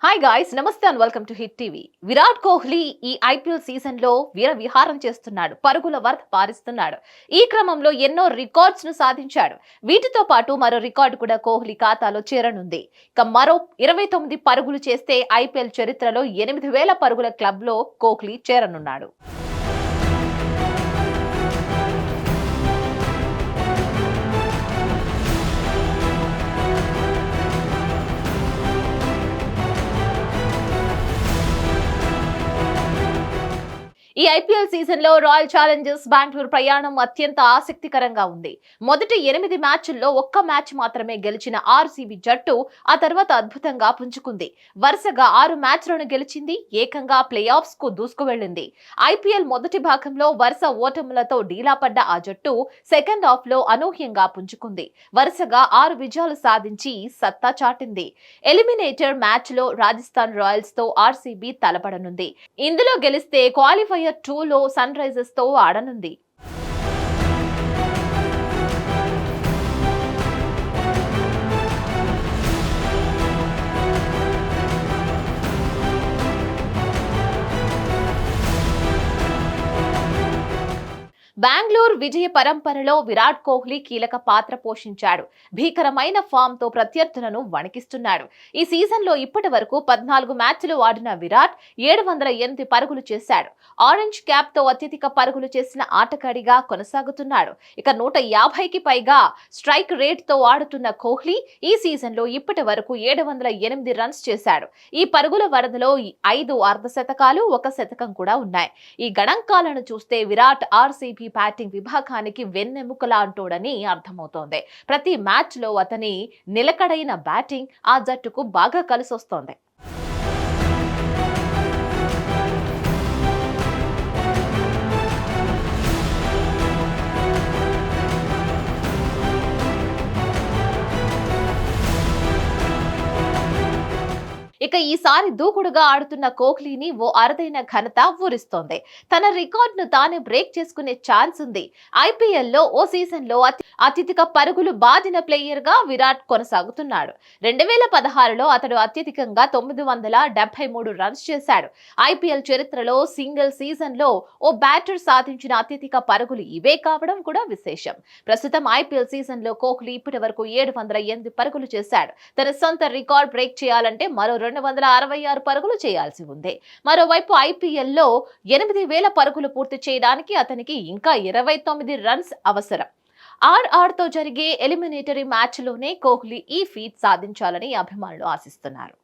Hi guys, నమస్తే and welcome to hit TV. Virat Kohli ఈ IPL season లో వీర విహారం చేస్తున్నాడు. పరుగుల వర్ధ పారిస్తున్నాడు. ఈ క్రమంలో ఎన్నో రికార్డ్స్ ను సాధించాడు. వీటితో పాటు మరో రికార్డు కూడా కోహ్లీ ఖాతాలో చేరనుంది. ఇక మరో 29 పరుగులు చేస్తే ఐపీఎల్ చరిత్రలో 8,000 పరుగుల క్లబ్ లో కోహ్లీ చేరనున్నాడు. ఈ ఐపీఎల్ సీజన్ లో రాయల్ ఛాలెంజర్స్ బెంగళూరు ప్రయాణం అత్యంత ఆసక్తికరంగా ఉంది. మొదటి 8 మ్యాచ్ల్లో ఒక్క మ్యాచ్ మాత్రమే గెలిచిన ఆర్సీబీ జట్టు ఆ తర్వాత అద్భుతంగా పుంజుకుంది. వరుసగా 6 మ్యాచ్లను గెలిచింది. ఏకంగా ప్లే ఆఫ్స్ కు దూసుకువెళ్లింది. ఐపీఎల్ మొదటి భాగంలో వరుస ఓటములతో డీలా పడ్డ ఆ జట్టు సెకండ్ హాఫ్ లో అనూహ్యంగా పుంజుకుంది. వరుసగా 6 విజయాలు సాధించి సత్తా చాటింది. ఎలిమినేటర్ మ్యాచ్ లో రాజస్థాన్ రాయల్స్ తో ఆర్సీబీ తలపడనుంది. ఇందులో గెలిస్తే క్వాలిఫైయర్ 2 లో సన్ రైజర్స్ తో ఆడనుంది. బెంగళూరు విజయ పరంపరలో విరాట్ కోహ్లీ కీలక పాత్ర పోషించాడు. భీకరమైన ఫామ్ తో ప్రత్యర్థులను వణికిస్తున్నాడు. ఈ సీజన్ లో ఇప్పటి వరకు 14 మ్యాచ్లు ఆడిన విరాట్ 708 పరుగులు చేశాడు. ఆరెంజ్ క్యాప్ తో అత్యధిక పరుగులు చేసిన ఆటగాడిగా కొనసాగుతున్నాడు. ఇక 150కి పైగా స్ట్రైక్ రేట్ తో ఆడుతున్న కోహ్లీ ఈ సీజన్ లో ఇప్పటి వరకు 708 రన్స్ చేశాడు. ఈ పరుగుల వరదలో 5 అర్ధ శతకాలు, 1 శతకం కూడా ఉన్నాయి. ఈ గణాంకాలను చూస్తే విరాట్ ఆర్సీబీ బ్యాటింగ్ విభాగానికి వెన్నెముకలాంటోడని అర్థమవుతోంది. ప్రతి మ్యాచ్ లో అతని నిలకడైన బ్యాటింగ్ ఆ జట్టుకు బాగా కలిసొస్తోంది. ఇక ఈసారి దూకుడుగా ఆడుతున్న కోహ్లీని ఓ అరుదైన ఘనత ఊరిస్తోంది. తన రికార్డును తానే బ్రేక్ చేసుకునే ఛాన్స్ ఉంది. ఐపీఎల్ లో ఓ సీజన్ లో అత్యధిక పరుగులు బాదిన ప్లేయర్ గా విరాట్ కొనసాగుతున్నాడు. 2016లో అతడు అత్యధికంగా 973 రన్స్ చేశాడు. ఐపీఎల్ చరిత్రలో సింగిల్ సీజన్ లో ఓ బ్యాటర్ సాధించిన అత్యధిక పరుగులు ఇవే కావడం కూడా విశేషం. ప్రస్తుతం ఐపీఎల్ సీజన్ లో కోహ్లీ ఇప్పటి వరకు 708 పరుగులు చేశాడు. తన సొంత రికార్డ్ బ్రేక్ చేయాలంటే మరో 266 పరుగులు చేయాల్సి ఉంది. మరోవైపు ఐపీఎల్లో 8,000 పరుగులు పూర్తి చేయడానికి అతనికి ఇంకా 29 రన్స్ అవసరం. ఆర్ఆర్తో జరిగే ఎలిమినేటరీ మ్యాచ్లోనే కోహ్లీ ఈ ఫీట్ సాధించాలని అభిమానులు ఆశిస్తున్నారు.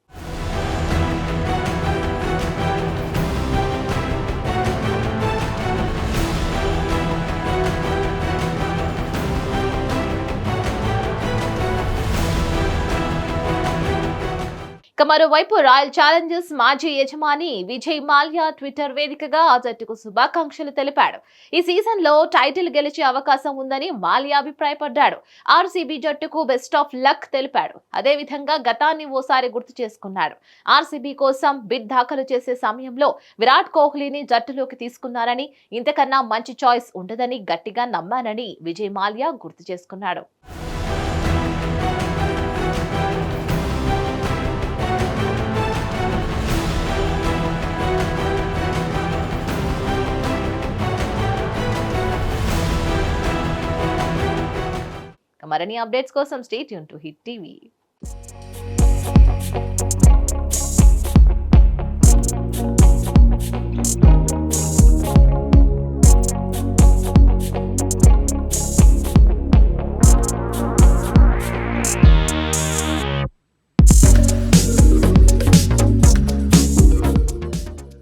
మరోవైపు రాయల్ ఛాలెంజర్స్ మాజీ యజమాని విజయ్ మాల్యా ట్విట్టర్ వేదికగా ఆ జట్టుకు శుభాకాంక్షలు తెలిపాడు. ఈ సీజన్ లో టైటిల్ గెలిచే అవకాశం ఉందని మాల్యా అభిప్రాయపడ్డాడు. ఆర్సీబీ జట్టుకు బెస్ట్ ఆఫ్ లక్ తెలిపాడు. అదేవిధంగా గతాన్ని ఓసారి గుర్తు చేసుకున్నాడు. ఆర్సీబీ కోసం బిడ్ దాఖలు చేసే సమయంలో విరాట్ కోహ్లీని జట్టులోకి తీసుకున్నారని, ఇంతకన్నా మంచి చాయిస్ ఉండదని గట్టిగా నమ్మానని విజయ్ మాల్యా గుర్తు చేసుకున్నాడు. మరిన్ని అప్డేట్స్ కోసం stay tune to hit TV.